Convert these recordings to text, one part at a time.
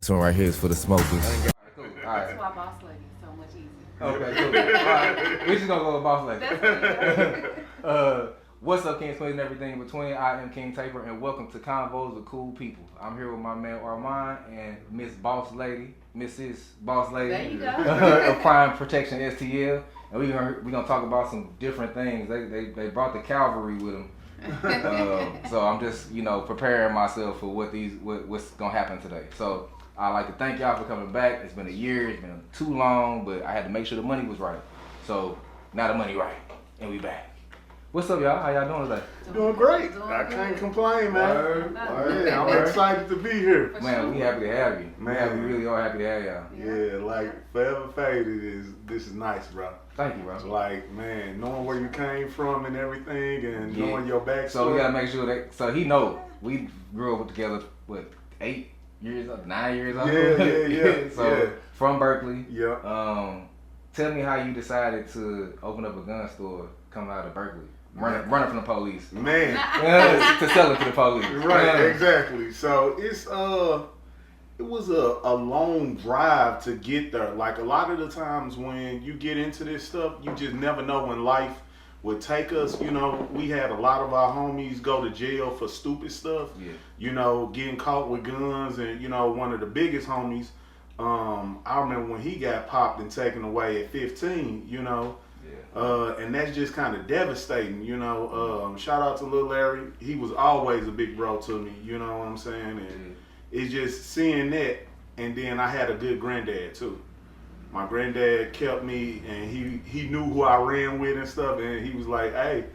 This one right here is for the smokers. Cool. All right. That's why boss lady is so much easier. Okay, cool. All right. We just gonna go with boss lady. That's What's up, Kings, Queens, and everything in between? I am King Taper, and welcome to Convos with Cool People. I'm here with my man Armon and Miss Boss Lady, Mrs. Boss Lady There you go. of Prime Protection STL, and we gonna talk about some different things. They brought the cavalry with them. So I'm just preparing myself for what's gonna happen today. So I'd like to thank y'all for coming back. It's been a year, it's been too long, but I had to make sure the money was right. So now the money right, and we back. What's up, y'all? How y'all doing today? Doing great. Doing I good. can't complain, man. Yeah, I'm excited to be here. For Man, sure. we happy to have you. Man. We really are happy to have y'all. Yeah, like Forever Faded this is nice, bro. Thank you, bro. It's like, man, knowing where you came from and everything, and Yeah. knowing your backstory. So we gotta make sure that he know we grew up together. What 8 years old, 9 years old? Yeah. So Yeah. from Berkeley. Yeah. Tell me how you decided to open up a gun store coming out of Berkeley, running from the police. Man. To sell it to the police. Right, exactly. So it was a long drive to get there. Like a lot of the times when you get into this stuff, you just never know when life would take us. We had a lot of our homies go to jail for stupid stuff. Yeah. Getting caught with guns, and one of the biggest homies, I remember when he got popped and taken away at 15, and that's just kind of devastating, Shout out to Lil Larry. He was always a big bro to me, you know what I'm saying? And it's just seeing that, and then I had a good granddad too. My granddad kept me, and he knew who I ran with and stuff, and he was like, hey,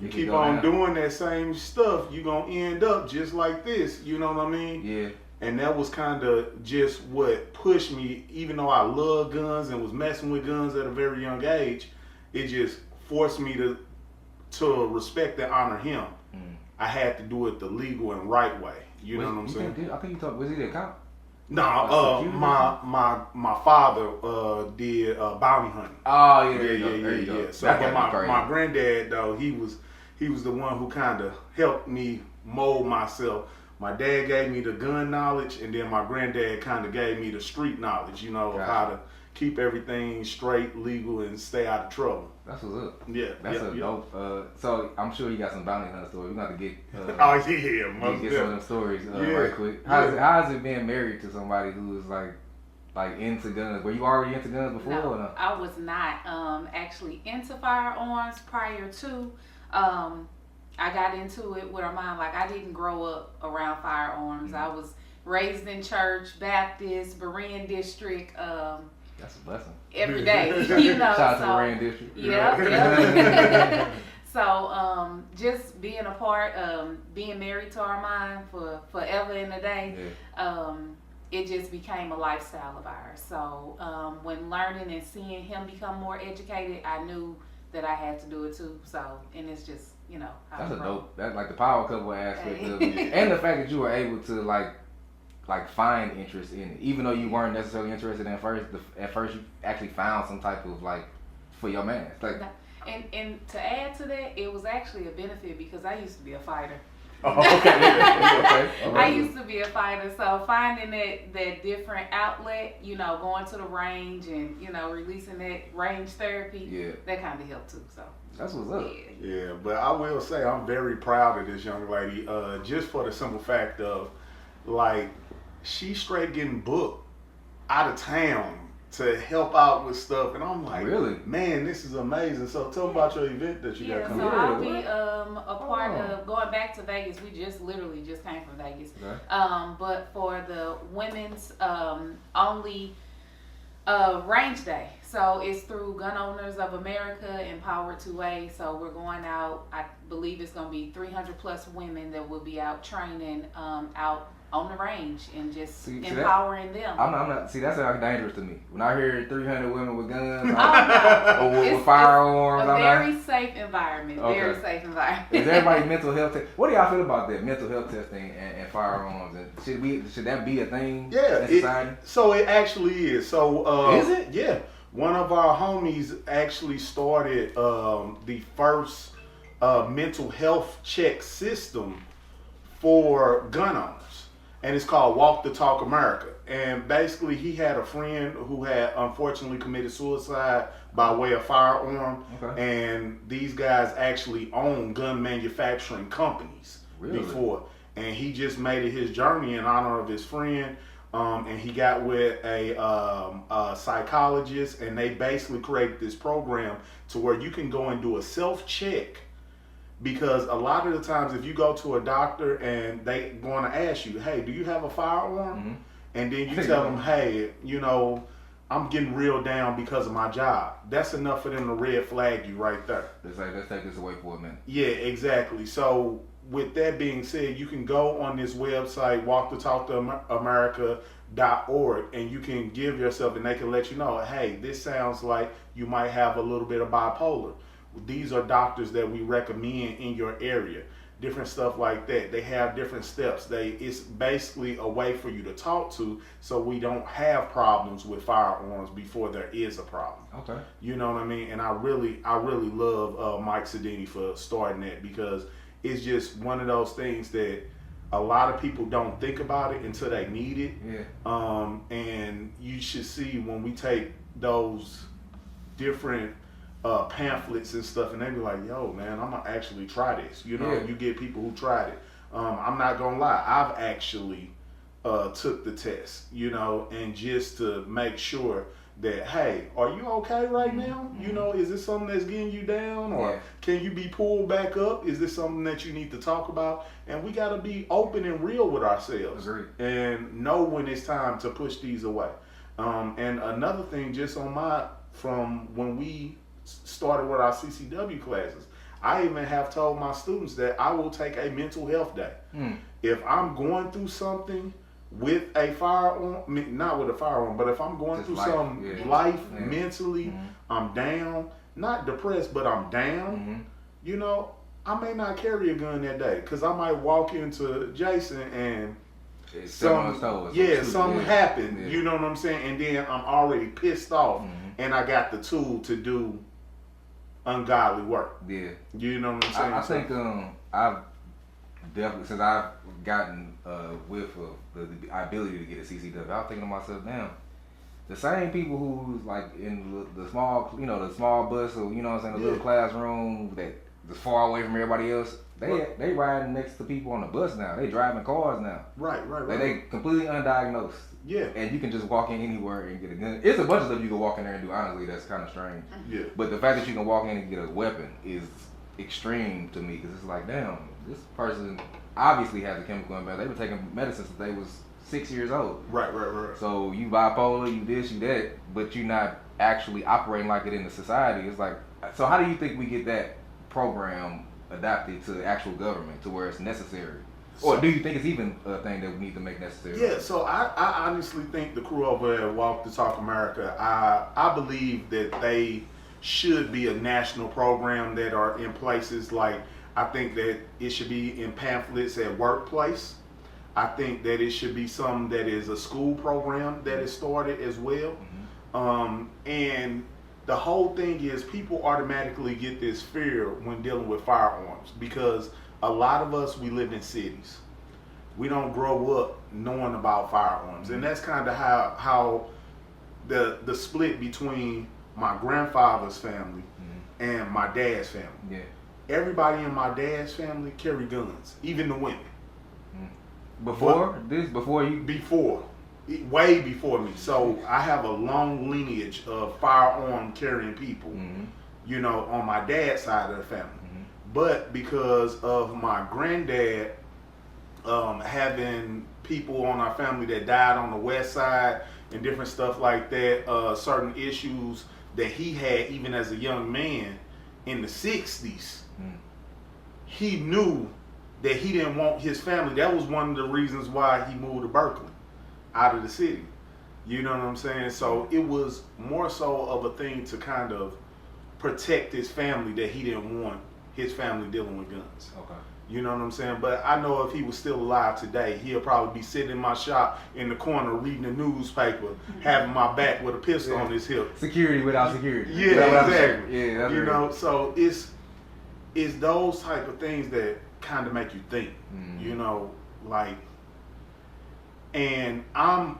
you keep on doing that same stuff, you're going to end up just like this, you know what I mean? Yeah. And that was kind of just what pushed me, even though I love guns and was messing with guns at a very young age, it just forced me to respect and honor him. I had to do it the legal and right way. You know what I'm saying? I think you talked. Was he a cop? No, my father did bounty hunting. Oh yeah, there you go. So, but my granddad though, he was the one who kind of helped me mold myself. My dad gave me the gun knowledge, and then my granddad kind of gave me the street knowledge. Of how to keep everything straight, legal, and stay out of trouble. That's what's up. Yeah, that's dope. So I'm sure you got some bounty hunter stories. We're gonna have to get. Get some of them stories right quick. How is it being married to somebody who is like into guns? Were you already into guns before? No, or no? I was not actually into firearms prior to. I got into it with our mom. Like, I didn't grow up around firearms. I was raised in church, Baptist, Berean district. That's a blessing. Every day, Shout out to Berean district. Yeah. So just being a part, being married to Armon for forever and a day, it just became a lifestyle of ours. So when learning and seeing him become more educated, I knew that I had to do it too. So, and it's just, how that's it a rolls. dope. That's like the power couple aspect of it, and the fact that you were able to like find interest in it, even though you weren't necessarily interested in first. At first, you actually found some type of for your man. It's like, and to add to that, it was actually a benefit because I used to be a fighter. oh, okay. I used to be a fighter, so finding that different outlet, going to the range and releasing that range therapy, that kind of helped too. So that's what's up. Yeah, but I will say I'm very proud of this young lady, just for the simple fact of she's straight getting booked out of town to help out with stuff, and I'm like, really, man, this is amazing. So tell me about your event that you got coming up. up. I'll be a part of going back to Vegas. We literally just came from Vegas. Okay. But for the women's only range day. So it's through Gun Owners of America, Empowered 2A. So we're going out. I believe it's going to be 300 plus women that will be out training out on the range and just empowering them. I'm not. See, that's dangerous to me. When I hear 300 women with guns or with firearms, a very safe environment. Okay. Very safe environment. Is everybody mental health? What do y'all feel about that mental health testing and firearms? And should that be a thing? Yeah, in society? So it actually is. So is it? Yeah. One of our homies actually started the first mental health check system for gun owners, and it's called Walk the Talk America. And basically he had a friend who had unfortunately committed suicide by way of firearm. Okay. And these guys actually own gun manufacturing companies before. And he just made it his journey in honor of his friend. And he got with a psychologist, and they basically created this program to where you can go and do a self-check. Because a lot of the times if you go to a doctor and they going to ask you, hey, do you have a firearm? Mm-hmm. And then you tell them, hey, you know, I'm getting real down because of my job. That's enough for them to red flag you right there. It's like, let's take this away for a minute. Yeah, exactly. So with that being said, you can go on this website, walktotalktoamerica.org, and you can give yourself, and they can let you know, hey, this sounds like you might have a little bit of bipolar. These are doctors that we recommend in your area. Different stuff like that. They have different steps. It's basically a way for you to talk to, so we don't have problems with firearms before there is a problem. Okay. You know what I mean? And I really love Mike Sedini for starting that, because it's just one of those things that a lot of people don't think about it until they need it. Yeah. And you should see when we take those different pamphlets and stuff, and they be like, yo, man, I'm gonna actually try this. You know, you get people who tried it. I'm not gonna lie, I've actually took the test, you know, and just to make sure that, hey, are you okay right now? Mm-hmm. You know, is this something that's getting you down, or can you be pulled back up? Is this something that you need to talk about? And we gotta be open and real with ourselves. Agreed. And know when it's time to push these away. And another thing, just from when we started with our CCW classes, I even have told my students that I will take a mental health day. If I'm going through something with a firearm, not with a firearm, but if I'm going just through life, life mentally, I'm down, not depressed, but I'm down, you know, I may not carry a gun that day, because I might walk into Jason and something happened, you know what I'm saying? And then I'm already pissed off, and I got the tool to do ungodly work. Yeah. You know what I'm saying? I think I've definitely, since I've gotten whiff of the ability to get a CCW, I was thinking to myself, damn, the same people who's like in the small, you know, the small bus, or, you know what I'm saying, the little classroom that's far away from everybody else, they riding next to people on the bus now. They driving cars now. Right. They completely undiagnosed. Yeah. And you can just walk in anywhere and get a gun. It's a bunch of stuff you can walk in there and do, honestly. That's kind of strange. Yeah. But the fact that you can walk in and get a weapon is extreme to me, because it's like, damn, this person obviously has a chemical imbalance. They've been taking medicine since they was 6 years old. Right. So you bipolar, you this, you that, but you're not actually operating like it in the society. It's like, so how do you think we get that program adapted to actual government to where it's necessary? Or do you think it's even a thing that we need to make necessary? Yeah, so I honestly think the crew over at Walk to Talk America, I believe that they should be a national program that are in places like, I think that it should be in pamphlets at workplace. I think that it should be something that is a school program that is started as well. And the whole thing is, people automatically get this fear when dealing with firearms, because a lot of us, we live in cities. We don't grow up knowing about firearms. And that's kind of how the split between my grandfather's family and my dad's family. Yeah. Everybody in my dad's family carry guns, even the women. Before, way before me. So I have a long lineage of firearm carrying people, you know, on my dad's side of the family. But because of my granddad having people on our family that died on the west side and different stuff like that, certain issues that he had even as a young man in the 60s, he knew that he didn't want his family. That was one of the reasons why he moved to Berkeley, out of the city. You know what I'm saying? So it was more so of a thing to kind of protect his family, that he didn't want his family dealing with guns. Okay. You know what I'm saying? But I know if he was still alive today, he'll probably be sitting in my shop in the corner reading the newspaper, having my back with a pistol on his hip. Security without security. Yeah, exactly. Yeah, that's you know, so it's those type of things that kind of make you think. You know, like, And I'm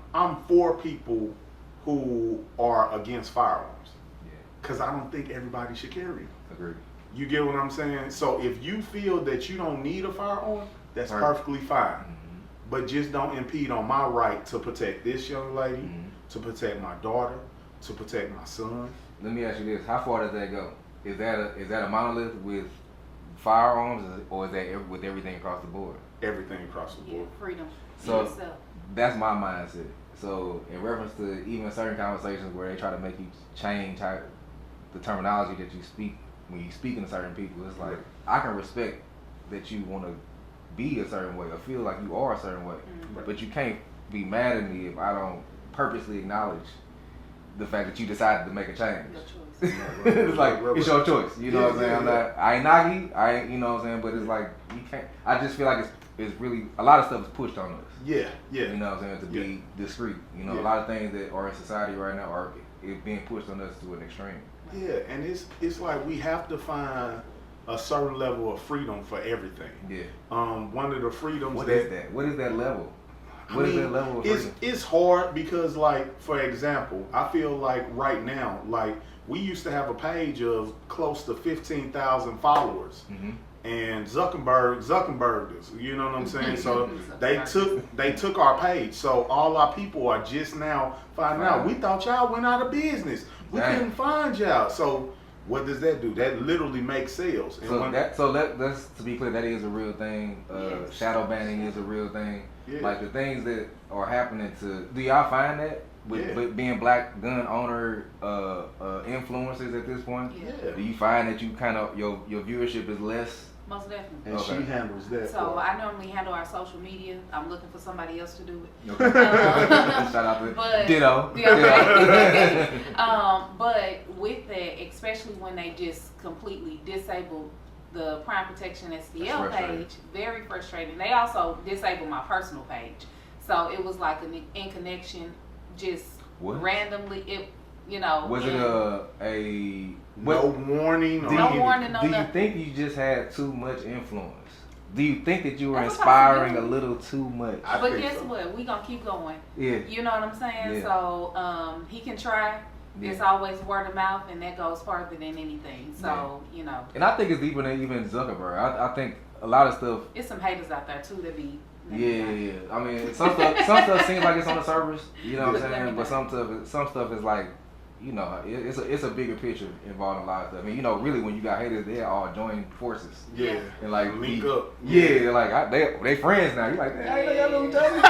for people who are against firearms. Because I don't think everybody should carry them. Agreed. You get what I'm saying? So if you feel that you don't need a firearm, that's perfectly fine. But just don't impede on my right to protect this young lady, to protect my daughter, to protect my son. Let me ask you this: how far does that go? Is that a monolith with firearms, or is that with everything across the board? Everything across the board. Freedom. So that's my mindset. So in reference to even certain conversations where they try to make you change the terminology that you speak when you speaking to certain people, it's like I can respect that you want to be a certain way or feel like you are a certain way, but you can't be mad at me if I don't purposely acknowledge the fact that you decided to make a change. Your choice. It's like it's your choice. You know what I'm saying? I ain't knocking. I ain't, you know what I'm saying? But it's like you can't. I just feel like it's really a lot of stuff is pushed on us. Yeah. You know what I'm saying? To be discreet. You know, a lot of things that are in society right now are being pushed on us to an extreme. Yeah, and it's like we have to find a certain level of freedom for everything. Yeah. One of the freedoms. What is that? What is that level? What is that level of freedom? It's hard because, like, for example, I feel like right now, like, we used to have a page of close to 15,000 followers. And Zuckerberg is, you know what I'm saying? So they took our page. So all our people are just now finding out. We thought y'all went out of business. We couldn't find y'all. So what does that do? That literally makes sales. And that's to be clear, that is a real thing. Shadow banning is a real thing. Yeah. Like the things that are happening do y'all find that with being black gun owner influencers at this point? Yeah. Do you find that you kind of your viewership is less? Most definitely. And she handles that. So I normally handle our social media. I'm looking for somebody else to do it. Okay. Shout out to Ditto. But with that, especially when they just completely disable the Protection Stl page, very frustrating. They also disabled my personal page. So it was like in connection, just randomly. Was it a no warning? No warning. Do you think you just had too much influence? Do you think that you were inspiring a little too much? But guess what? We gonna keep going. Yeah. You know what I'm saying? Yeah. So he can try. It's always word of mouth, and that goes farther than anything. So you know. And I think it's deeper than even Zuckerberg. I think a lot of stuff. It's some haters out there too that be. Yeah. I mean, some stuff seems like it's on the surface. You know what I'm saying? But some stuff is like, you know, it's a bigger picture involving a lot of stuff. I mean, you know, really when you got haters, they all join forces. Yeah. And like link up. Yeah, like they friends now. You like, hey, y'all know each other?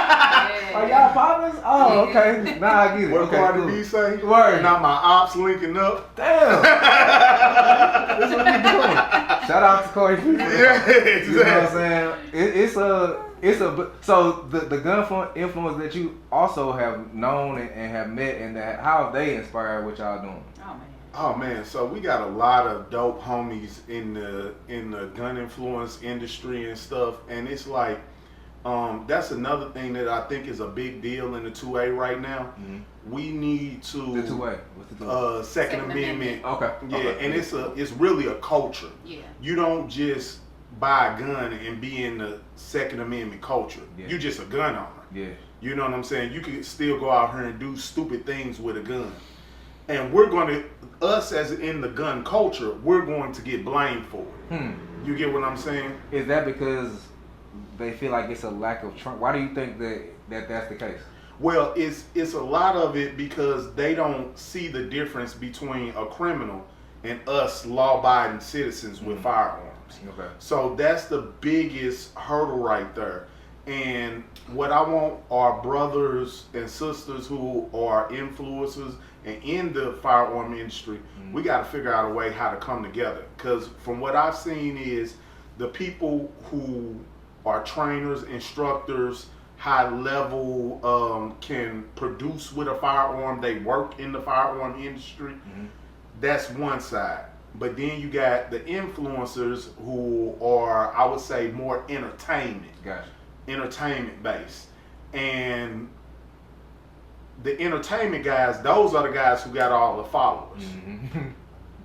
Are y'all partners? Oh, okay. Nah, I get it. What okay, part cool. did he say? Word. Not my ops linking up. Damn. That's what we doing. Shout out to Corey. Yeah, exactly. You know what I'm saying? So the gun influence that you also have known and have met, and how have they inspired what y'all doing? Oh man, so we got a lot of dope homies in the gun influence industry and stuff, and it's like that's another thing that I think is a big deal in the 2A right now. We need to The 2A. What's the 2A? Second Amendment. Okay. Yeah, okay. and it's really a culture. Yeah. You don't just buy a gun and be in the Second Amendment culture. Yeah. You just a gun owner. Yeah. You know what I'm saying? You can still go out here and do stupid things with a gun. And us as in the gun culture, we're going to get blamed for it. You get what I'm saying? Is that because they feel like it's a lack of trust? Why do you think that's the case? Well, it's a lot of it because they don't see the difference between a criminal and us law-abiding citizens with firearms. Okay. So that's the biggest hurdle right there. And what I want our brothers and sisters who are influencers and in the firearm industry, we got to figure out a way how to come together. Because from what I've seen is the people who are trainers, instructors, high level, can produce with a firearm, they work in the firearm industry. That's one side. But then you got the influencers who are, I would say, more entertainment. Gotcha. Entertainment based. And the entertainment guys, those are the guys who got all the followers.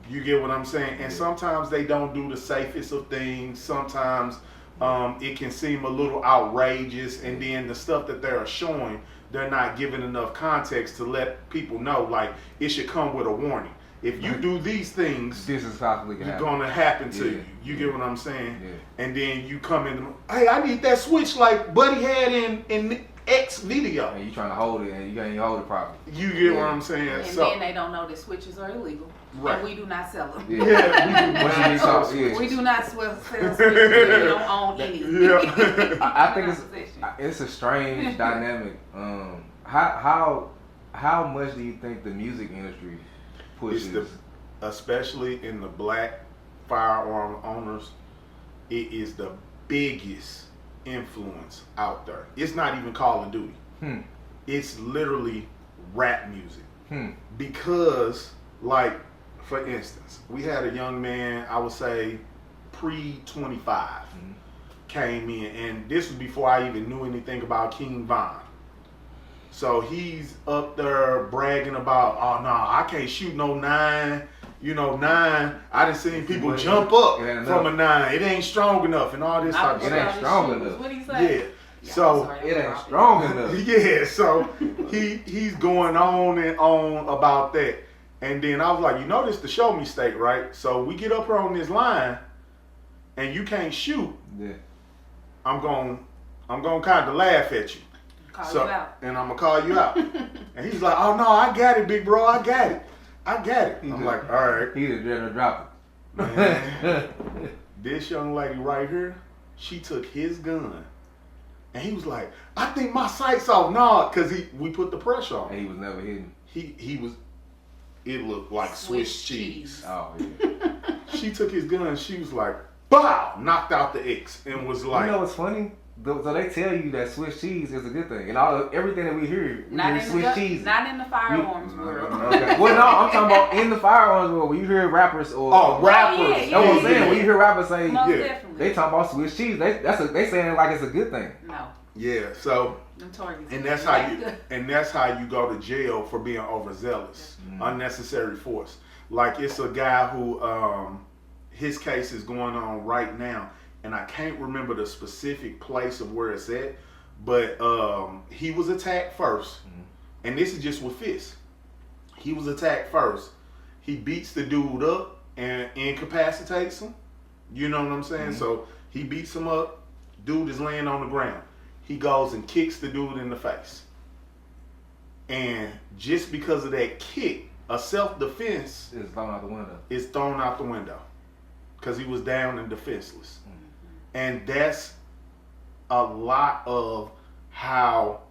You get what I'm saying? And sometimes they don't do the safest of things. Sometimes It can seem a little outrageous, and then the stuff that they're showing, they're not giving enough context to let people know, like, it should come with a warning. If you do these things, this is possibly gonna happen to you. You get what I'm saying? Yeah. And then you come in, hey, I need that switch like Buddy had in X video. And you trying to hold it, and you can't even hold it properly. You get what I'm saying? And then they don't know that switches are illegal. Right. And we do not sell them. Yeah, we do not sell switches. We don't own any. Yeah. I think it's a strange dynamic. How much do you think the music industry pushes? Especially in the black firearm owners, it is the biggest influence out there. It's not even Call of Duty. It's literally rap music. Because, like, for instance, we had a young man, I would say pre-25, came in, and this was before I even knew anything about King Von. So he's up there bragging about, oh no, I can't shoot no 9. You know, 9. I done seen people jump up from a 9. It ain't strong enough, and all this type of stuff. It ain't strong enough. What do you say? Yeah. So it ain't strong enough. Yeah. So he's going on and on about that, and then I was like, you know, this the show me state, right? So we get up here on this line, and you can't shoot. Yeah. I'm gonna kind of laugh at you. Call you out. And I'm gonna call you out. And he's like, oh no, I got it, big bro, I got it. I'm like, all right. He just didn't drop it. Man, this young lady right here, she took his gun, and he was like, I think my sight's off. Nah, cause we put the pressure on. And he was never hitting. He was. It looked like Swiss cheese. Oh yeah. She took his gun. And she was like, bow, knocked out the X, and was like, you know what's funny? So they tell you that Swiss cheese is a good thing, and everything that we hear Swiss cheese. Not in the firearms world. Okay. Well, no, I'm talking about in the firearms world. When you hear rappers rappers, that's what I'm saying. When you hear rappers say, definitely. They talking about Swiss cheese. They saying it like it's a good thing. No. Yeah. So. And that's how you go to jail for being overzealous, unnecessary force. Like, it's a guy who his case is going on right now. And I can't remember the specific place of where it's at, but he was attacked first. And this is just with fists. He was attacked first. He beats the dude up and incapacitates him. You know what I'm saying? So he beats him up. Dude is laying on the ground. He goes and kicks the dude in the face. And just because of that kick, a self-defense is thrown out the window. Is thrown out the window. Because he was down and defenseless. And that's a lot of how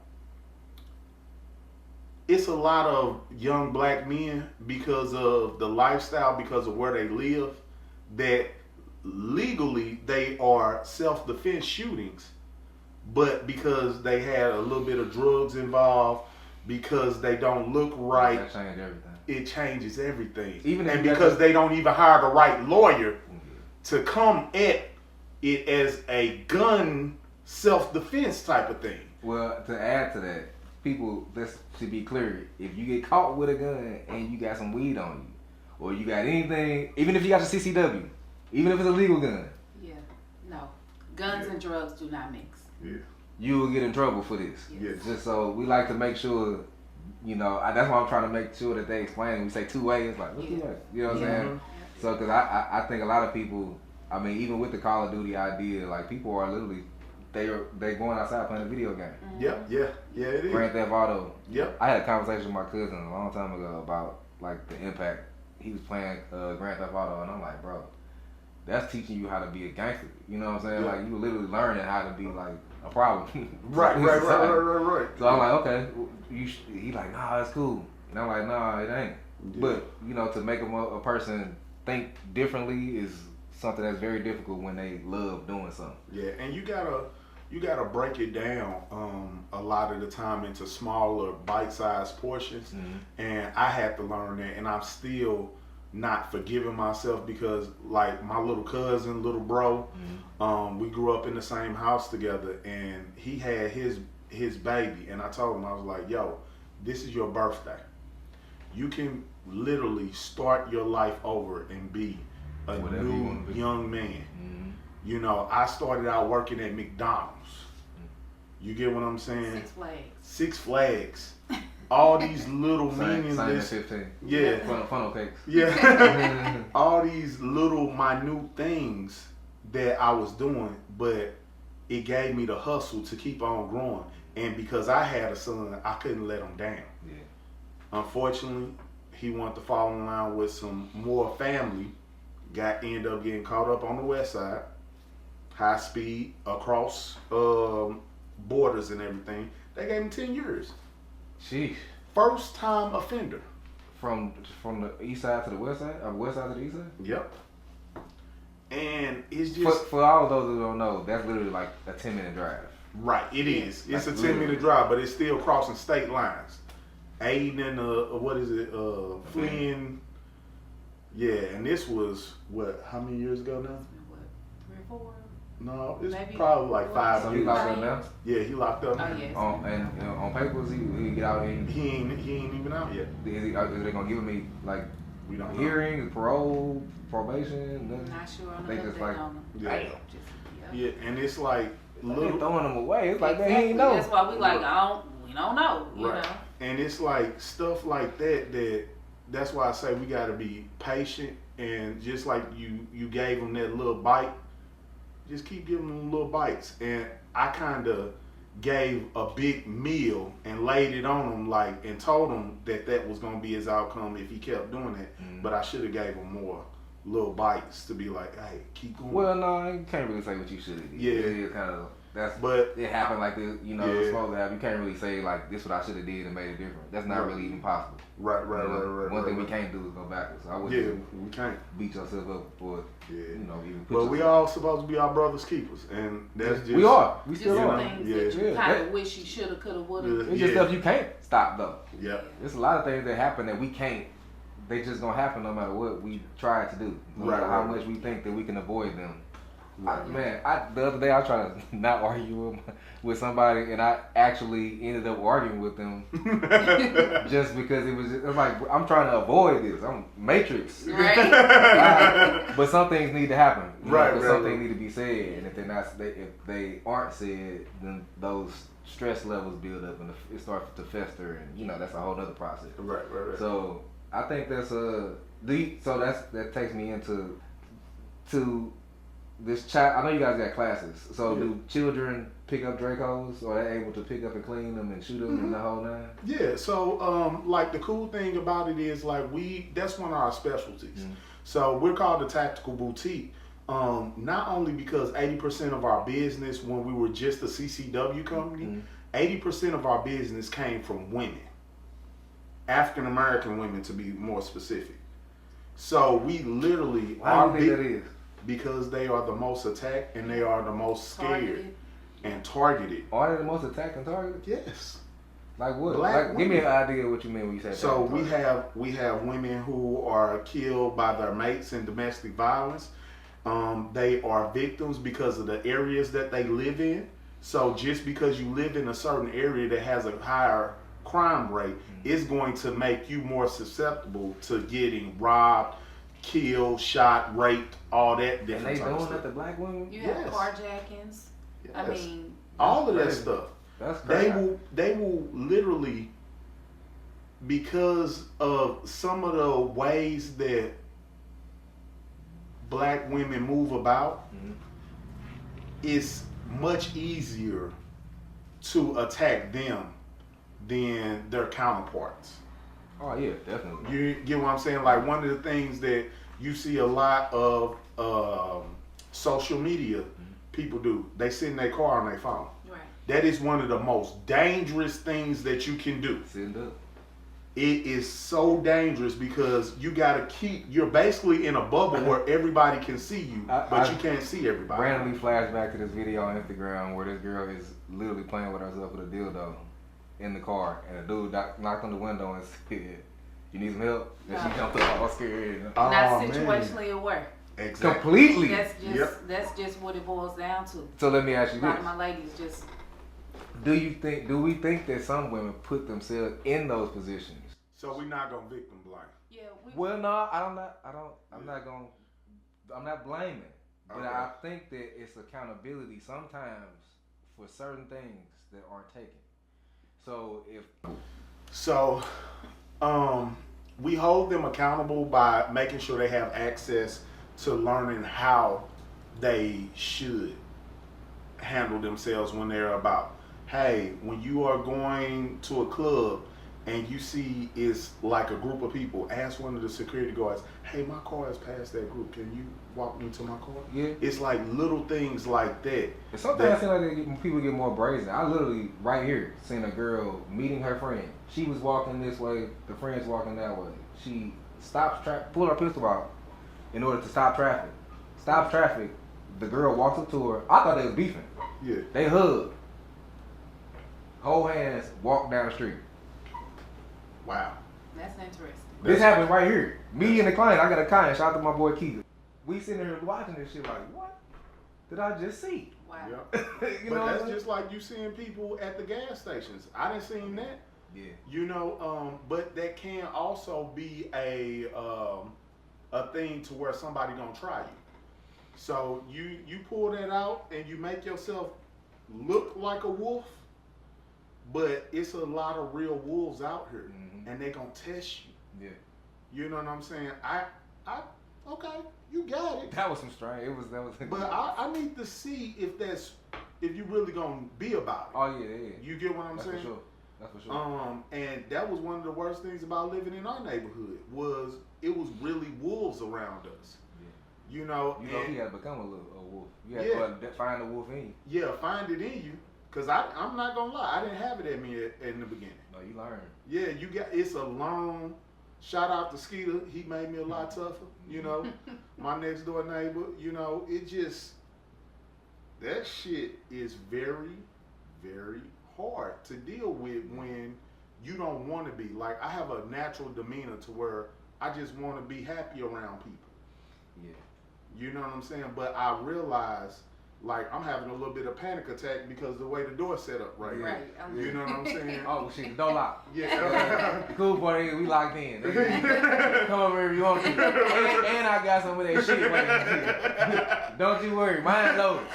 it's a lot of young black men, because of the lifestyle, because of where they live, that legally they are self-defense shootings, but because they had a little bit of drugs involved, because they don't look right, that changed everything. It changes everything. And because they don't even hire the right lawyer to come at it as a gun self-defense type of thing. Well, to add to that, people, let's to be clear, if you get caught with a gun and you got some weed on you, or you got anything, even if you got a CCW, even if it's a legal gun. Yeah, no. Guns and drugs do not mix. Yeah. You will get in trouble for this. Yes. Just so we like to make sure, that's why I'm trying to make sure that they explain. We say 2 ways, like, what's 2 ways? You know what I'm saying? So, because I think a lot of people, I mean, even with the Call of Duty idea, like, people are literally, they're going outside playing a video game. Yep, yeah, it is. Grand Theft Auto. Yep. I had a conversation with my cousin a long time ago about, like, the impact. He was playing Grand Theft Auto, and I'm like, bro, that's teaching you how to be a gangster. You know what I'm saying? Yeah. Like, you literally learning how to be, like, a problem. Right. So I'm like, okay. He like, nah, it's cool. And I'm like, nah, it ain't. Yeah. But, to make a person think differently is something that's very difficult when they love doing something. Yeah, and you gotta break it down a lot of the time into smaller bite-sized portions. And I had to learn that, and I'm still not forgiving myself, because, like, my little cousin, little bro, we grew up in the same house together, and he had his baby, and I told him, I was like, yo, this is your birthday. You can literally start your life over and be a new young man. You know, I started out working at McDonald's. You get what I'm saying? Six Flags. Six Flags. All these little meaningless. 15. Yeah. Funnel cakes. Yeah. All these little minute things that I was doing, but it gave me the hustle to keep on growing. And because I had a son, I couldn't let him down. Yeah. Unfortunately, he wanted to fall in line with some more family. Ended up getting caught up on the west side. High speed across borders and everything. They gave him 10 years. Sheesh. First time offender. From the east side to the west side? Or west side to the east side? Yep. And it's just... For all those who don't know, that's literally like a 10-minute drive. Right, it is. It's like a 10-minute drive, but it's still crossing state lines. Aiding and, Flynn. Yeah, and this was, how many years ago now? What, 3 or 4? No, it's Maybe probably like 5 So years. he locked up now? Yeah, he locked up. Oh, yes. On papers, he get out and He ain't even out yet. is they gonna give me like We don't know. hearing, parole, probation? Nothing? Not sure on the They just update like- on them. Yeah. Right. Yeah, and it's like They little, throwing him away. It's like, Exactly. man, he ain't know. That's why we like, we don't know, you right. know. And it's like stuff like that's why I say we gotta be patient, and just like you gave them that little bite, just keep giving them little bites. And I kind of gave a big meal and laid it on him, like, and told him that was gonna be his outcome if he kept doing it. Mm-hmm. But I should have gave him more little bites to be like, hey, keep going. Well, no, you can't really say what you should have did. Yeah. It kind of but it happened like this. You know, Yeah. it's supposed to happen. You can't really say like this what I should have did and made it different. That's not Right. really even possible. right. One thing we right. can't do is go backwards. So I Yeah, wouldn't we can't. beat yourself up for Yeah. even. Put But we yourself- all supposed to be our brother's keepers, and that's just we are. We Just still some are. things Yeah. that you Yeah. kind of wish you should have, could have, would have. It's just stuff you can't stop though. Yep. There's a lot of things that happen that we can't. They just gonna happen no matter what we try to do. No matter how much we think that we can avoid them. Right. The other day I was trying to not argue with somebody, and I actually ended up arguing with them just because it was like I'm trying to avoid this. I'm Matrix. Right. But some things need to happen. Right, Because right, some right. things need to be said, and if they aren't said, then those stress levels build up and it starts to fester, and that's a whole other process. Right. So I think that's that takes me into this child. I know you guys got classes. So do children pick up Dracos, or are they able to pick up and clean them and shoot them and the whole nine? Yeah. So like the cool thing about it is like that's one of our specialties. Mm-hmm. So we're called the Tactical Boutique. Not only because 80% of our business when we were just a CCW company, 80% of our business came from women. African American women, to be more specific. So we literally Why do you think that is? because they are the most attacked and they are the most scared Targeted. and targeted. Are they the most attacked and targeted? Yes. Like what? Black Give me an women. idea of what you mean when you say So attacked and targeted. we have women who are killed by their mates in domestic violence. They are victims because of the areas that they live in. So just because you live in a certain area that has a higher crime rate, is going to make you more susceptible to getting robbed, killed, shot, raped, all that And different they type of doing stuff. that to black women? You have Yes. carjackings. I Yes. mean, all of that crazy. stuff. That's They crazy. will literally, because of some of the ways that black women move about, it's much easier to attack them than their counterparts. Oh yeah, definitely. You get what I'm saying? Like one of the things that you see a lot of social media people do, they sit in their car on their phone. right. That is one of the most dangerous things that you can do. Sitting up. It is so dangerous because you gotta you're basically in a bubble where everybody can see you, but you can't see everybody. Randomly flash back to this video on Instagram where this girl is literally playing with herself with a dildo in the car, and a dude knocked on the window and said, "You need some help?" And she jumped up all scared. Oh, Not man. situationally aware. Exactly. Completely. That's just what it boils down to. So let me ask you A lot this: of my ladies just Do we think that some women put themselves in those positions? So we're not gonna victim blame. yeah. Well, no, I'm not blaming. But I think that it's accountability sometimes for certain things that aren't taken. So we hold them accountable by making sure they have access to learning how they should handle themselves when they're about. Hey, when you are going to a club and you see it's like a group of people, ask one of the security guards, hey, my car is past that group. Can you walk me to my car? Yeah. It's like little things like that. And sometimes I feel like people get more brazen. I literally, right here, seen a girl meeting her friend. She was walking this way, the friend's walking that way. She stops, pulled her pistol out in order to stop traffic. Stops traffic. The girl walks up to her. I thought they was beefing. Yeah. They hugged. Hold hands, walk down the street. Wow. That's interesting. This happened right here. Me and the client, I got a client, shout out to my boy Keith. We sitting here watching this shit like, what did I just see? Wow. Yep. You but know that's just like you seeing people at the gas stations. I didn't see that. Yeah. You know, but that can also be a thing to where somebody gonna try you. So you pull that out and you make yourself look like a wolf, but it's a lot of real wolves out here, and they gonna test you. Yeah. You know what I'm saying? Okay, you got it. That was some strange. That was. But I need to see if you really gonna be about it. Oh yeah. You get what I'm saying? For sure. That's for sure. And that was one of the worst things about living in our neighborhood was it was really wolves around us. Yeah. You know, he had become a wolf. You had to find the wolf in you. Yeah, find it in you. Cause I'm not gonna lie, I didn't have it at me in the beginning. No, you learn. Yeah, it's a long. Shout out to Skeeter, he made me a lot tougher. You know, my next door neighbor. You know, that shit is very, very hard to deal with when you don't want to be. Like I have a natural demeanor to where I just want to be happy around people. Yeah. You know what I'm saying? But I realize, like, I'm having a little bit of panic attack because the way the door's set up right now. You know what I'm saying? Oh, shit, the door lock. Yeah. Cool, boy, we locked in. Come over if you want to. And I got some of that shit waiting. Don't you worry, mine loaded.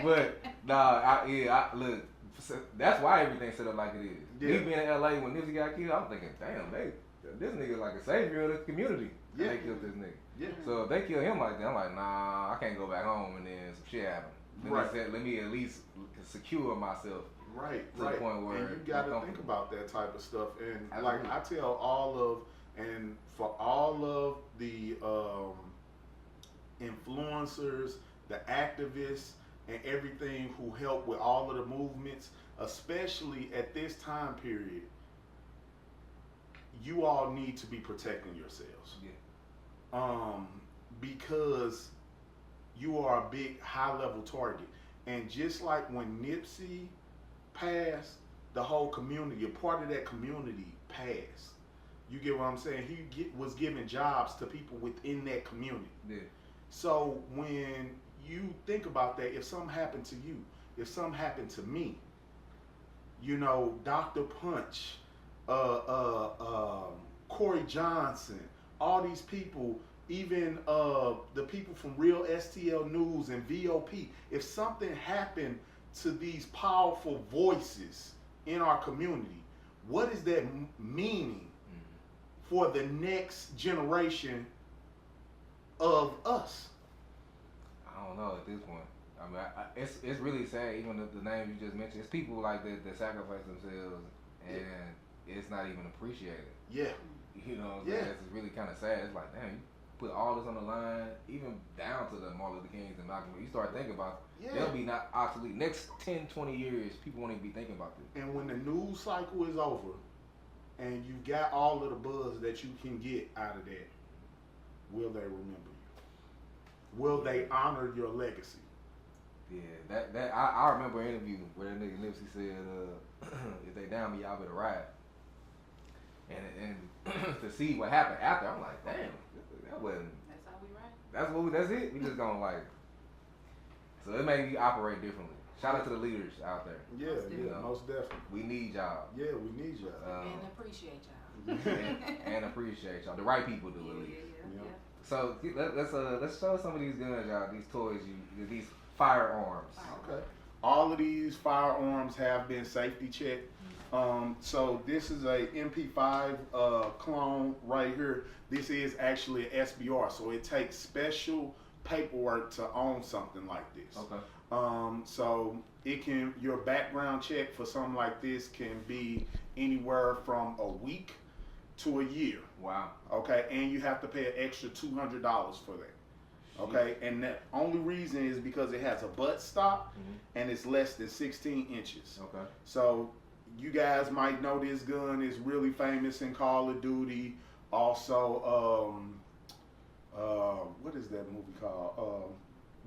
But, nah, look, that's why everything's set up like it is. Yeah. Me being in LA when Nipsey got killed, I'm thinking, damn, this nigga like a savior of the community. Yeah. They killed this nigga. Yeah. So if they kill him like that, I'm like, nah, I can't go back home and then some shit happen. Let me at least secure myself. Right. To the point where and you got to think about that type of stuff. And like I tell for all of the influencers, the activists, and everything who help with all of the movements, especially at this time period, you all need to be protecting yourselves. Yeah. Because you are a big high-level target. And just like when Nipsey passed, the whole community, a part of that community passed. You get what I'm saying? He was giving jobs to people within that community. Yeah. So when you think about that, if something happened to you, if something happened to me, you know, Dr. Punch, Corey Johnson, all these people, even the people from Real STL News and VOP, if something happened to these powerful voices in our community, what is that meaning for the next generation of us? I don't know at this point. I mean, it's really sad. Even the names you just mentioned, it's people like that sacrifice themselves, and it's not even appreciated. Yeah. You know what I'm saying? It's really kind of sad. It's like, damn, you put all this on the line, even down to the Martin Luther Kings and Malcolm. You start thinking about, they'll be not obsolete. Next 10, 20 years, people won't even be thinking about this. And when the news cycle is over, and you got all of the buzz that you can get out of that, will they remember you? Will they honor your legacy? Yeah, I remember an interview where that nigga Nipsey said, if they down me, y'all better ride. And to see what happened after, I'm like, damn, that wasn't. That's how we ride. That's it. We just gonna like. So it made me operate differently. Shout out to the leaders out there. Yeah, most definitely. We need y'all. Yeah, we need y'all. And appreciate y'all. and appreciate y'all. The right people do at least. Yeah. So let's show some of these guns, y'all. These toys, these firearms. Okay. All of these firearms have been safety checked. So this is a MP5 clone right here. This is actually an SBR, so it takes special paperwork to own something like this. Okay. So it can, your background check for something like this can be anywhere from a week to a year. Wow. Okay, and you have to pay an extra $200 for that. Okay, and the only reason is because it has a butt stop and it's less than 16 inches. Okay. So you guys might know this gun is really famous in Call of Duty. Also, what is that movie called?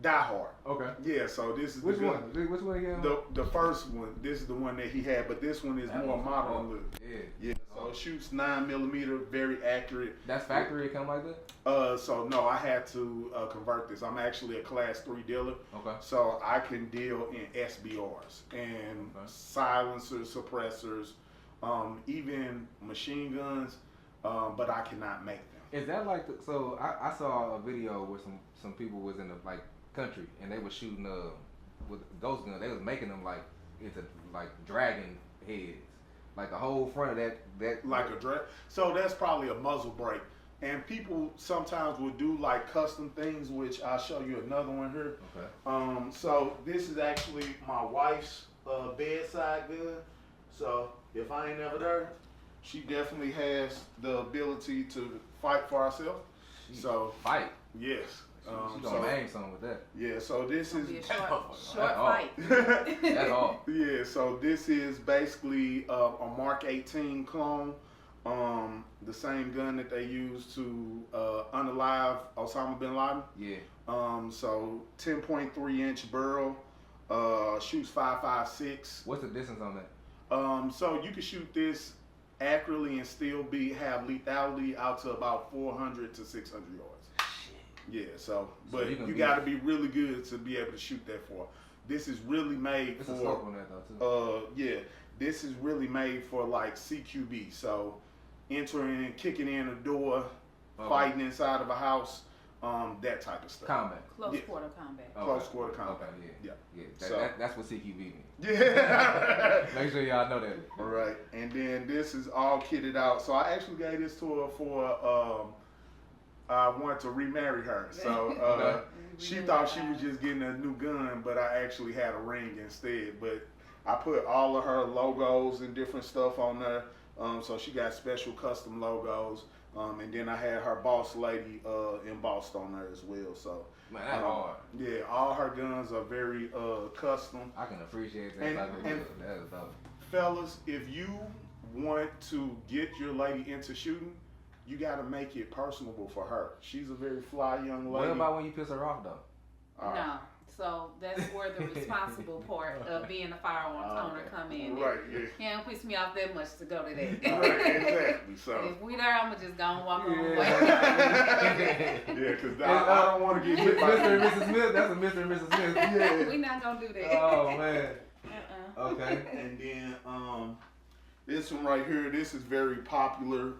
Die Hard. Okay. Yeah, so this is which one? Which one again? The first one. This is the one that he had, but this one is more modern look. Yeah. Yeah. So it shoots 9mm, very accurate. That's factory. It come like that. So no, I had to convert this. I'm actually a Class 3 dealer. Okay. So I can deal in SBRs and silencers, suppressors, even machine guns, but I cannot make them. Is that like so? I saw a video where some people was in the country and they was shooting with ghost guns. They was making them like into like dragon heads, like the whole front of that like a dragon. So that's probably a muzzle brake. And people sometimes will do like custom things, which I'll show you another one here. Okay. So this is actually my wife's bedside gun. So if I ain't never there, she definitely has the ability to fight for herself. So fight. Yes. She gonna bang something with that. Yeah. So this is be a short fight. That's all. Yeah. So this is basically a Mark 18 clone. The same gun that they used to unalive Osama bin Laden. Yeah. So 10.3 inch barrel, shoots 5.56. What's the distance on that? So you can shoot this accurately and still have lethality out to about 400 to 600 yards. Yeah, so but you got to be really good to be able to shoot that for. This is really made it's for. A scope on that though, too. Yeah, this is really made for like CQB. So entering, kicking in a door, fighting inside of a house, that type of stuff. Combat. Close quarter combat. Okay. Close quarter combat. Okay, yeah. So that's what CQB means. Yeah. Make sure y'all know that. All right, and then this is all kitted out. So I actually gave this to her for I wanted to remarry her. So she thought she was just getting a new gun, but I actually had a ring instead. But I put all of her logos and different stuff on there. So she got special custom logos. And then I had her boss lady embossed on there as well. So man, that's hard. Yeah, all her guns are very custom. I can appreciate that. That is dope. Fellas, if you want to get your lady into shooting, you got to make it personable for her. She's a very fly young lady. What about when you piss her off though? No. So that's where the responsible part of being a firearms owner come in. Right, yeah. He don't piss me off that much to go to that. Right, exactly. So if we there, I'm gonna just go and walk on away. Yeah, because I don't want to get hit by Mr. and Mrs. Smith. That's a Mr. and Mrs. Smith. Yeah. We not gonna do that. Oh man. Okay. And then this one right here, this is very popular.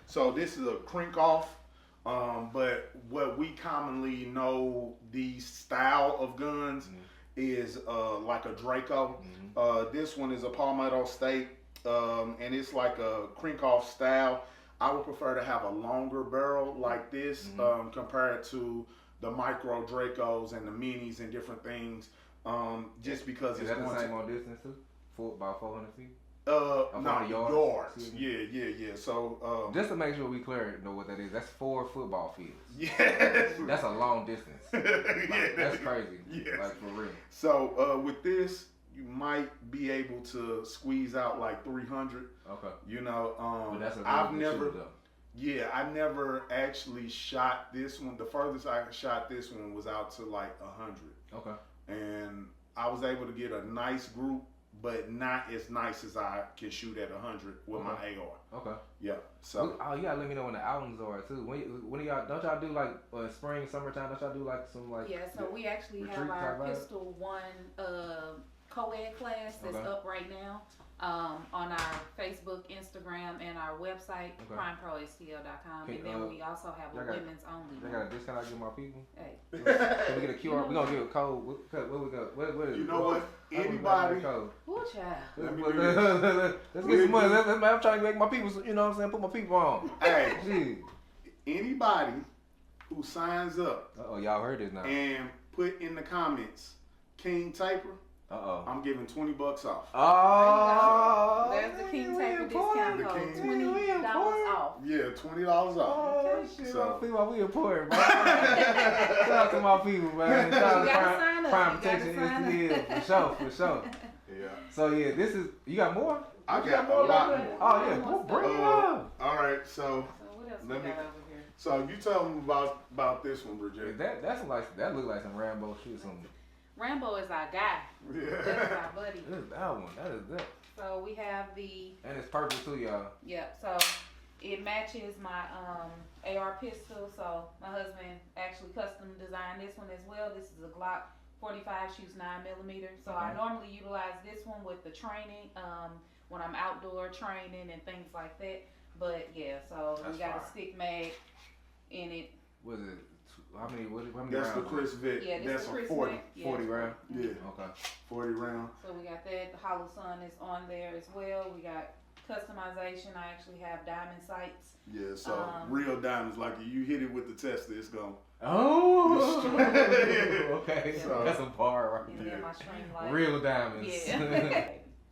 So this is a crink off. But what we commonly know the style of guns is like a Draco. This one is a Palmetto State, and it's like a crink off style. I would prefer to have a longer barrel like this compared to the micro Dracos and the minis and different things. Just because is that the same on distance too? About 400 feet. No, yards. Yeah. So just to make sure we clear know what that is, that's 4 football fields. Yes. That's a long distance. That's crazy. Yes. Like for real. So with this, you might be able to squeeze out like 300. Okay. You know, but that's a I've never. Yeah, I never actually shot this one. The furthest I shot this one was out to like 100. Okay. And I was able to get a nice group, but not as nice as I can shoot at 100 with my AR. Okay. Yeah. So. You gotta let me know when the albums are too. When y'all don't y'all do like spring, summertime? Don't y'all do like some like? Yeah. So we actually have our Pistol 1 co-ed class that's up right now on our Facebook, Instagram, and our website, PrimeProStl.com. And then we also have a women's only. They got a discount I give my people? Hey. Can we get a QR? We're going to get a code. What we got? What is you it? know what? Anybody. Ooh, child. Let's get some money. I'm trying to make my people, you know what I'm saying? Put my people on. Hey, anybody who signs up. Uh-oh, y'all heard this now. And put in the comments, King Taper. I'm giving $20 off. Oh, there's the King Taper discount code. $20 off. Yeah, $20 off. Oh, shit. So, my people, we important, bro. Shout out to my people, man. Shout out to Prime Protection Stl. For sure. Yeah. So, yeah, this is, you got more? I got a lot more. Oh, yeah, bring it on. All right, so what else we got over here? So, you tell them about this one, Bridgette. That look like some Rambo shit, something. Rambo is our guy. Yeah. That's our buddy. This is that one. That is that. So we have the. And it's purple too, y'all. Yep. So it matches my AR pistol. So my husband actually custom designed this one as well. This is a Glock 45, shoots 9mm. So I normally utilize this one with the training when I'm outdoor training and things like that. But yeah, so we got a stick mag in it. Was it? How many That's rounds? the Chris Vick. Yeah, that's a 40. Yeah. 40 round? Yeah. Okay. 40 round. So we got that. The Hollow Sun is on there as well. We got customization. I actually have diamond sights. Yeah, so real diamonds. Like you hit it with the tester, it's gone. Oh! Okay. Yeah. So that's a bar right And then my string light. Real diamonds. Yeah.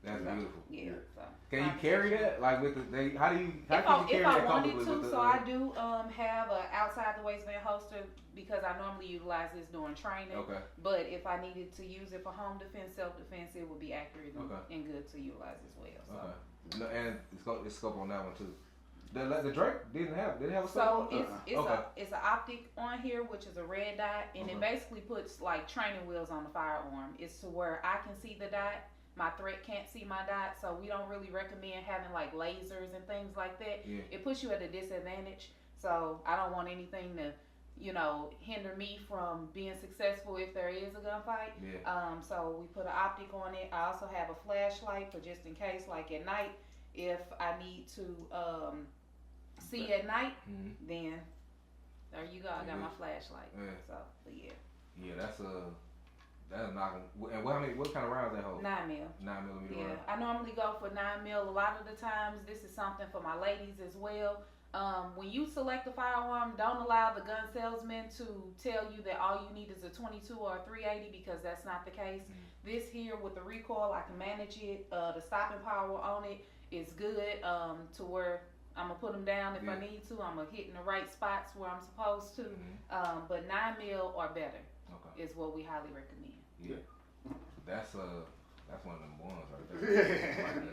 That's beautiful. Yeah. So. Can you carry that? Like with the how can you carry If that I wanted comfortably? to, so I do have a outside the waistband holster because I normally utilize this during training. Okay. But if I needed to use it for home defense, self defense, it would be accurate and good to utilize as well. So. Okay. No, and it's scope on that one too. The Drake did it have a scope? So it's an optic on here, which is a red dot, and it basically puts like training wheels on the firearm. It's to where I can see the dot. My threat can't see my dot, so we don't really recommend having like lasers and things like that. Yeah. It puts you at a disadvantage. So I don't want anything to, hinder me from being successful if there is a gunfight. Yeah. So we put an optic on it. I also have a flashlight for just in case, like at night, if I need to see at night, then there you go. I got my flashlight. Yeah. So, but yeah. Yeah, that's not. And what kind of rounds that hold? 9mm. 9mm. Yeah, round. I normally go for 9mm. A lot of the times, this is something for my ladies as well. When you select a firearm, don't allow the gun salesman to tell you that all you need is a 22 or a 380 because that's not the case. This here with the recoil, I can manage it. The stopping power on it is good to where I'm going to put them down if I need to. I'm going to hit in the right spots where I'm supposed to. But 9mm or better is what we highly recommend. Yeah. That's one of them ones right there.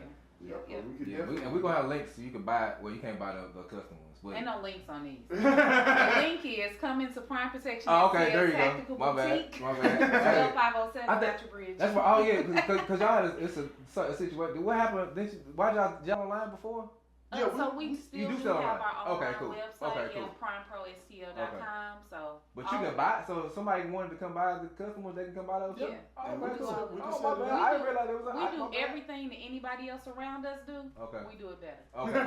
And we're gonna have links so you can buy. Well, you can't buy the custom ones. But ain't no links on these. The link is coming to Prime Protection. Oh, okay, there you Tactical go. My Boutique. bad. 12507 Dr. Bridge. That's why. Oh yeah, because y'all had it's a situation. What happened? Why y'all online before? So we still do have our online website, cool. PrimeProStl.com. So, but you can buy. So if somebody wanted to come buy the customers, they can come buy those. Yeah. Oh, we cool. I didn't realize it was. We do everything that anybody else around us do. Okay. We do it better. Okay.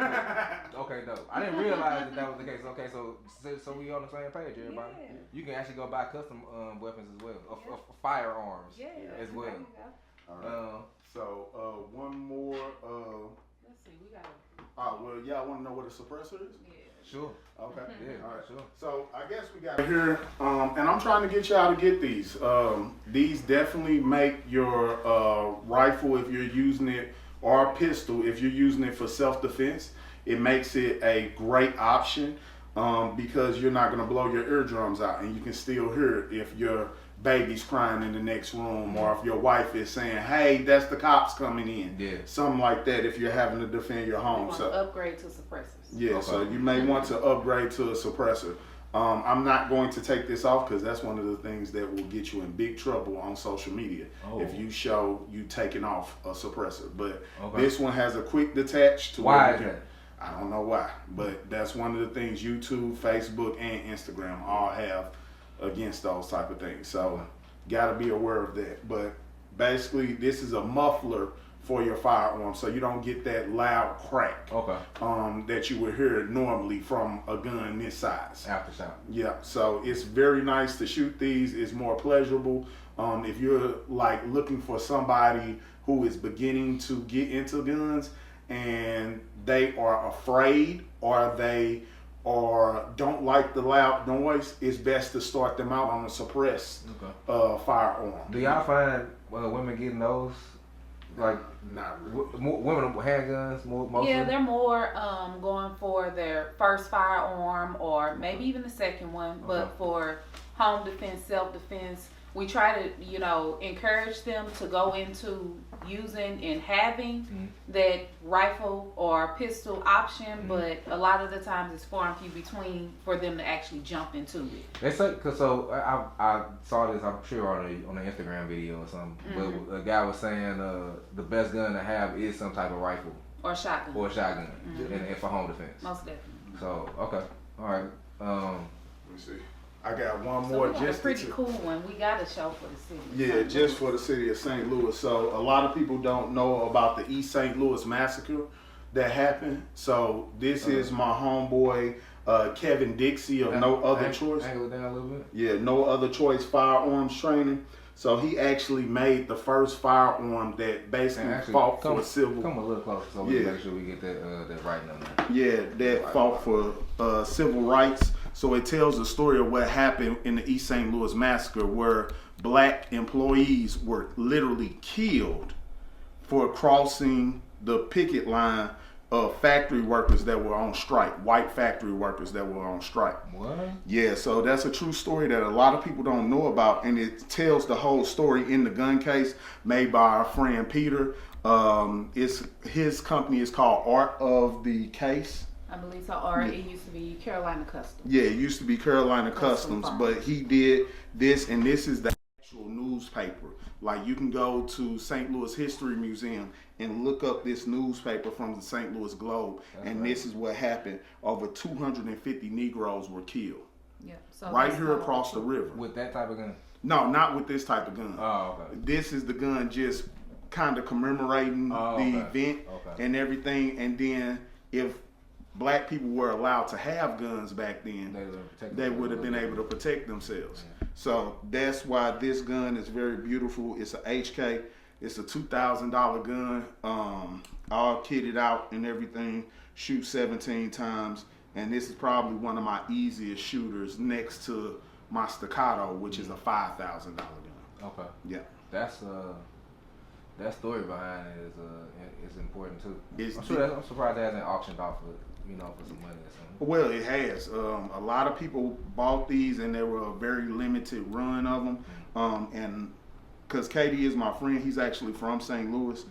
Okay. No, I didn't realize that was the case. Okay, so we on the same page, everybody. Yeah. You can actually go buy custom weapons as well, firearms as well. There you go. All right. So one more. Let's see. We got. Well, y'all want to know what a suppressor is? Yeah. Sure. Okay. Yeah. All right. Sure. So I guess we got here, and I'm trying to get y'all to get these. These definitely make your rifle, if you're using it, or a pistol, if you're using it for self-defense. It makes it a great option because you're not going to blow your eardrums out, and you can still hear it if your baby's crying in the next room, or if your wife is saying, "Hey, that's the cops coming in." Yeah. Something like that. If you're having to defend your home, So upgrade to suppressors. Yeah, so you may want to upgrade to a suppressor. I'm not going to take this off because that's one of the things that will get you in big trouble on social media if you show you taking off a suppressor. But this one has a quick detach to why is that? I don't know why, but that's one of the things YouTube, Facebook, and Instagram all have against those type of things. So got to be aware of that. But basically, this is a muffler for your firearm, so you don't get that loud crack. Okay. That you would hear normally from a gun this size. Aftershock. Yeah. So it's very nice to shoot these. It's more pleasurable. If you're like looking for somebody who is beginning to get into guns and they are afraid or don't like the loud noise, it's best to start them out on a suppressed firearm. Do y'all find women getting those? Like, not really. Women with handguns, mostly? Yeah, they're more going for their first firearm or maybe even the second one. But for home defense, self-defense, we try to, encourage them to go into using and having that rifle or pistol option. But a lot of the times it's far and few between for them to actually jump into it. They say, I saw this, I'm sure on the Instagram video or something, but a guy was saying the best gun to have is some type of rifle. Or shotgun. And for home defense. Most definitely. So, okay. All right. Let me see. I got one So more. we got just a pretty cool one. We got a show for the city. Yeah, just for the city of St. Louis. So a lot of people don't know about the East St. Louis massacre that happened. So this is my homeboy Kevin Dixie of No Other Choice. Angle it down a little bit. Yeah, No Other Choice firearms training. So he actually made the first firearm that basically fought for civil. Come a little closer so we can make sure we get that writing on there. Yeah, that fought for civil rights. So it tells the story of what happened in the East St. Louis massacre, where black employees were literally killed for crossing the picket line of factory workers that were on strike, white factory workers that were on strike. What? Yeah, so that's a true story that a lot of people don't know about, and it tells the whole story in the gun case made by our friend Peter. His company is called Art of the Case. I believe so. Or it used to be Carolina Customs. Yeah, it used to be Carolina Customs, but he did this, and this is the actual newspaper. Like, you can go to St. Louis History Museum and look up this newspaper from the St. Louis Globe, this is what happened. Over 250 Negroes were killed. Yeah, so right here across the river. With that type of gun? No, not with this type of gun. Oh, okay. This is the gun just kind of commemorating the event and everything, and then if black people were allowed to have guns back then, they would have been able to protect themselves. Yeah. So that's why this gun is very beautiful. It's a HK. It's a $2,000 gun, all kitted out and everything. Shoot 17 times, and this is probably one of my easiest shooters next to my Staccato, which is a $5,000 gun. Okay. Yeah. That's that story behind it is important too. I'm surprised it hasn't auctioned off for some money or something. Well, it has. A lot of people bought these, and there were a very limited run of them. And because Katie is my friend, he's actually from St. Louis.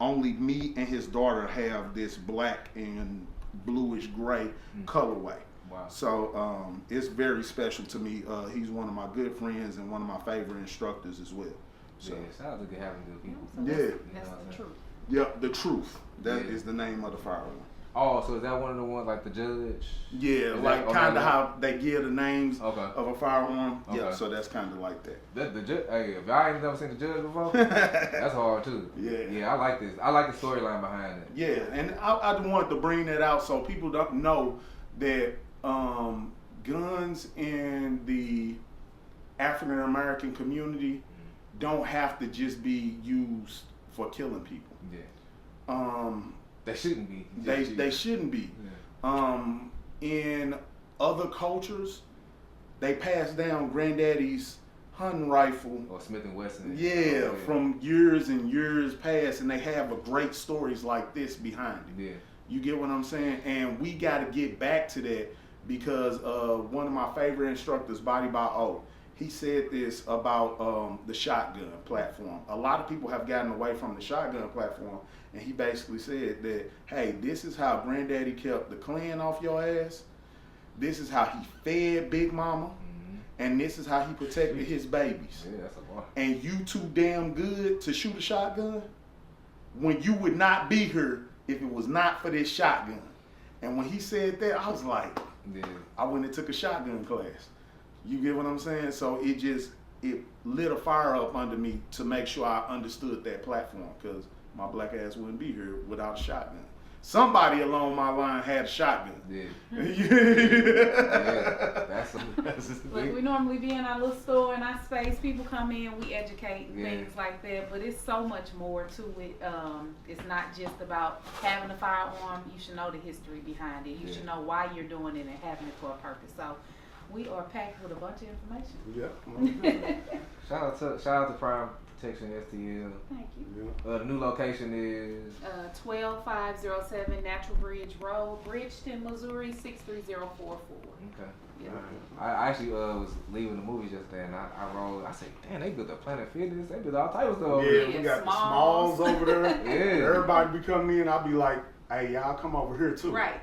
Only me and his daughter have this black and bluish gray colorway. Wow. So it's very special to me. He's one of my good friends and one of my favorite instructors as well. So, yeah, it sounds like having good people. So that's the truth. Yep, the truth. That is the name of the firearm. Oh, so is that one of the ones like the judge? Yeah, like kind of how they give the names of a firearm. Okay. Yeah, so that's kind of like that. The judge. Hey, if y'all ain't never seen the judge before, that's hard too. Yeah, I like this. I like the storyline behind it. Yeah, and I wanted to bring that out so people don't know that guns in the African American community don't have to just be used for killing people. Yeah. They shouldn't be. They shouldn't be. Yeah. In other cultures, they pass down granddaddy's hunting rifle or Smith and Wesson. Yeah, from years and years past, and they have a great stories like this behind it. Yeah. You get what I'm saying? And we got to get back to that because one of my favorite instructors, Body by O, he said this about the shotgun platform. A lot of people have gotten away from the shotgun platform, and he basically said that, hey, this is how granddaddy kept the Klan off your ass. This is how he fed Big Mama. And this is how he protected his babies. Yeah, that's a lot. And you too damn good to shoot a shotgun when you would not be here if it was not for this shotgun. And when he said that, I was like, I went and took a shotgun class. You get what I'm saying? So it just it lit a fire up under me to make sure I understood that platform, because my black ass wouldn't be here without a shotgun. Somebody along my line had a shotgun. Yeah. Yeah. That's just Like, we normally be in our little store in our space. People come in, we educate and things like that. But it's so much more to it. It's not just about having a firearm. You should know the history behind it. You should know why you're doing it and having it for a purpose. So we are packed with a bunch of information. Yeah. Shout out to Prime Protection STL. Thank you. Yeah. The new location is 12507 Natural Bridge Road, Bridgette, Missouri 63044. okay. Yeah. I actually was leaving the movies yesterday, and I rolled. I said, "Damn, they built a Planet Fitness. They built all types of stuff over Yeah, there." we got Smalls. the Smalls over there. Yeah. Everybody be coming in. I'll be like, hey, y'all come over here too. Right.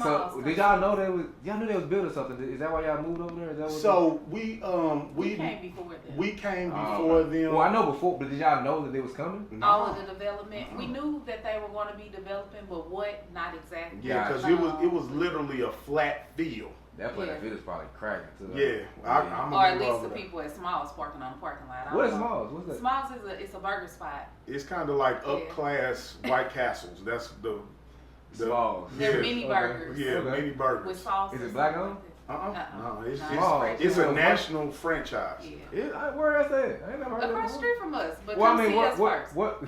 So did y'all know y'all knew they was building something? Is that why y'all moved over there? Is that what So we came before them. we came before them. Well, I know before, but did y'all know that it was coming? No. All of the development. We knew that they were going to be developing, but what? Not exactly. Yeah, because it was literally a flat field. That Planet Fitness probably cracking too. Yeah, I'm Or at gonna least go the over people at Smalls parking on the parking lot. What is Smalls? What's that? Smalls is a burger spot. It's kind of like up-class White Castles. That's the Smalls. They're mini burgers. Yeah, Okay. mini burgers. With sauce. Is it black owned? No, it's Smalls. it's a national franchise. Yeah. Where else that? I ain't never heard of Across the that. street from us, but Well, come I mean, see us first. what?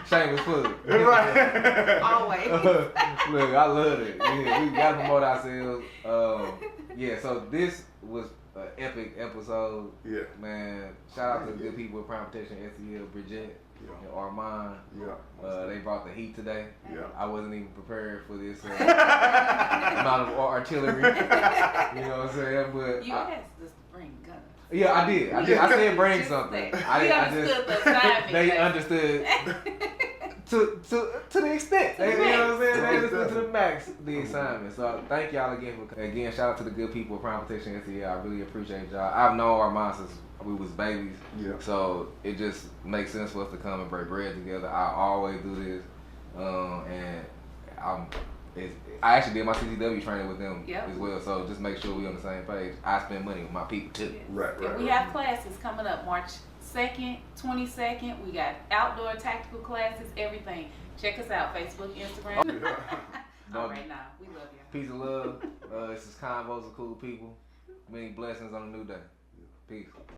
Shameless plug. Right. Always. Look, I love it. Yeah, we gotta promote ourselves. Yeah, so this was an epic episode. Yeah. Man, shout out to the good people at Prime Protection STL, Bridgette, and Armon. Yeah. They brought the heat today. Yeah. I wasn't even prepared for this amount of artillery. You know what I'm saying? But You asked us to bring guns. yeah, I did. I said bring Just something. that. I We just understood the assignment. they understood to the extent. You know what I'm saying? They understood to the max the assignment. So thank y'all again. Shout out to the good people of Prime Protection STL. I really appreciate y'all. I've known Armon since we was babies. Yeah. So it just makes sense for us to come and break bread together. I always do this, and I actually did my CCW training with them as well. So just make sure we on the same page. I spend money with my people too. Yes. Right. And we have classes coming up March 2nd, 22nd. We got outdoor tactical classes, everything. Check us out, Facebook, Instagram. All right, now we love you. Peace and love. This is Convos of Cool People. Many blessings on a new day. Peace.